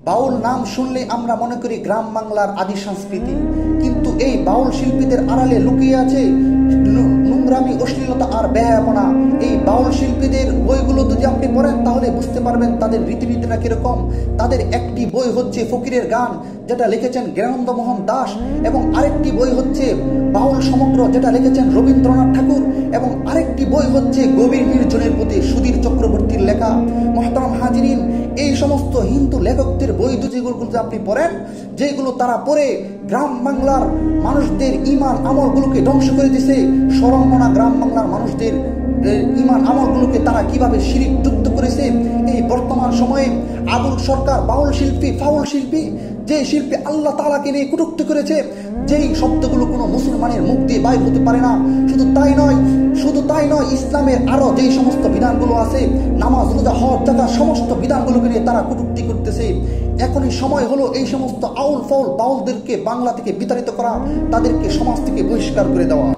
বাউল নাম শুনলে আমরা মনে করি গ্রাম বাংলার আদি সংস্কৃতি, কিন্তু এই বাউল শিল্পীদের আড়ালে লুকিয়ে আছে নোংরামি, অশ্লীলতা আর বেহায়াপনা। এই বাউল শিল্পীদের বইগুলো যদি আপনি পড়েন তাহলে বুঝতে পারবেন তাদের রীতিনীতিটা কিরকম। তাদের একটি বই হচ্ছে ফকিরের গান, যেটা লিখেছেন জ্ঞানানন্দ মোহন দাস, এবং আরেকটি বই হচ্ছে বাউল সমগ্র, যেটা লিখেছেন রবীন্দ্রনাথ ঠাকুর, এবং আরেকটি বই হচ্ছে গভীর নির্জনের প্রতি সুধীর চক্রবর্তীর লেখা। মোহতারাম হাজিরিন, এই সমস্ত হিন্দু লেখকদের বই যেগুলো আপনি পড়েন, যেগুলো তারা পড়ে গ্রাম বাংলার মানুষদের ইমান আমলগুলোকে ধ্বংস করে দিছে। শরমনা গ্রাম বাংলার মানুষদের ইমান আমলগুলোকে তারা কিভাবে শিরিক যুক্ত করেছে। এই বর্তমান সময়ে আবুল সরকার বাউল শিল্পী, ফাউল শিল্পী, যে শিল্পী আল্লাহ তাআলাকে নিয়ে কটূক্তি করেছে, যেই শব্দগুলো কোনো মুসলমানের মুখ দিয়ে বাইর হতে পারে না। শুধু তাই নয়, ইসলামের আরো যেই সমস্ত বিধানগুলো আছে, নামাজ, রোজা, হজ, যাকাত, সমস্ত বিধানগুলোকে নিয়ে তারা কটূক্তি করতেছে। এখনই সময় হলো এই সমস্ত আউল ফাউল বাউলদেরকে বাংলা থেকে বিতাড়িত করা, তাদেরকে সমাজ থেকে বহিষ্কার করে দেওয়া।